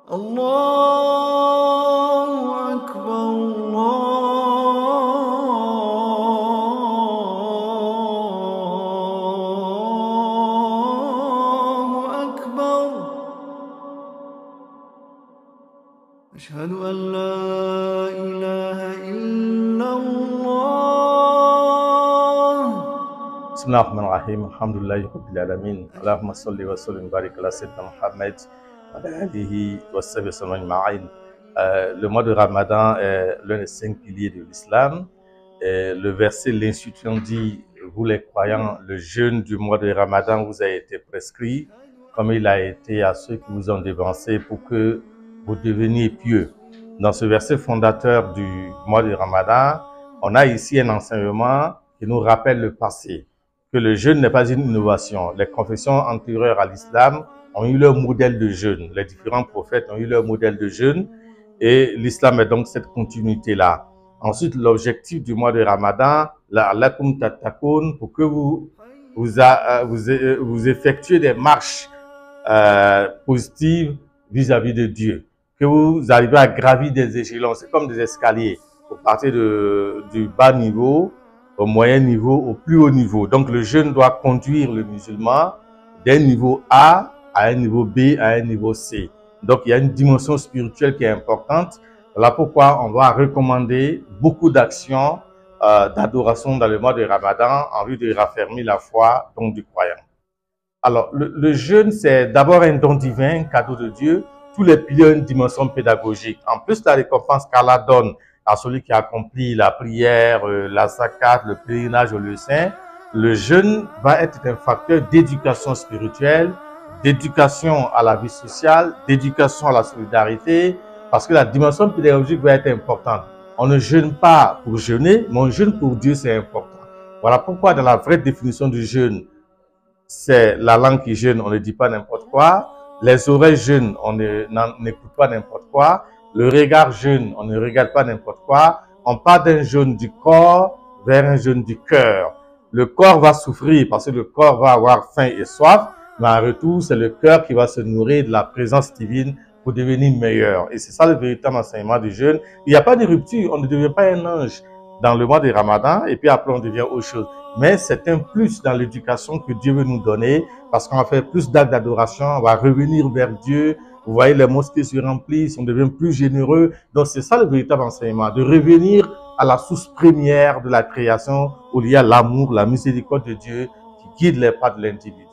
الله أكبر الله أكبر أشهد أن لا إله إلا الله. بسم الله الرحمن الرحيم الحمد لله رب العالمين اللهم صل وسلم وبارك على سيدنا محمد وعلى آله وصحبه وسلم أجمعين. Le mois de Ramadan est l'un des 5 piliers de l'islam. Le verset l'instituant dit: vous les croyants, le jeûne du mois de Ramadan vous a été prescrit comme il a été à ceux qui vous ont dévancé pour que vous deveniez pieux. Dans ce verset fondateur du mois de Ramadan, on a ici un enseignement qui nous rappelle le passé, que le jeûne n'est pas une innovation. Les confessions antérieures à l'islam ont eu leur modèle de jeûne. Les différents prophètes ont eu leur modèle de jeûne et l'islam est donc cette continuité-là. Ensuite, l'objectif du mois de Ramadan, la'allakum tattaqoun, pour que vous effectuez des marches positives vis-à-vis de Dieu, que vous arrivez à gravir des échelons. C'est comme des escaliers. Vous partez du bas niveau au moyen niveau, au plus haut niveau. Donc le jeûne doit conduire le musulman d'un niveau A à un niveau B à un niveau C. Donc il y a une dimension spirituelle qui est importante. Voilà pourquoi on va recommander beaucoup d'actions d'adoration dans le mois de Ramadan en vue de raffermir la foi donc du croyant. Alors le jeûne, c'est d'abord un don divin, un cadeau de Dieu. Tous les piliers ont une dimension pédagogique. En plus, la récompense qu'Allah donne à celui qui accomplit la prière, la zakat, le pèlerinage au lieu saint, le jeûne va être un facteur d'éducation spirituelle, d'éducation à la vie sociale, d'éducation à la solidarité, parce que la dimension pédagogique va être importante. On ne jeûne pas pour jeûner, mais on jeûne pour Dieu, c'est important. Voilà pourquoi dans la vraie définition du jeûne, c'est la langue qui jeûne, on ne dit pas n'importe quoi, les oreilles jeûnent, on n'écoute pas n'importe quoi, le regard jeûne, on ne regarde pas n'importe quoi. On part d'un jeûne du corps vers un jeûne du cœur. Le corps va souffrir parce que le corps va avoir faim et soif, mais en retour, c'est le cœur qui va se nourrir de la présence divine pour devenir meilleur. Et c'est ça le véritable enseignement du jeûne. Il n'y a pas de rupture, on ne devient pas un ange dans le mois de Ramadan et puis après on devient autre chose. Mais c'est un plus dans l'éducation que Dieu veut nous donner parce qu'on va faire plus d'actes d'adoration, on va revenir vers Dieu. Vous voyez, les mosquées se remplissent, on devient plus généreux. Donc, c'est ça le véritable enseignement, de revenir à la source première de la création où il y a l'amour, la miséricorde de Dieu qui guide les pas de l'individu.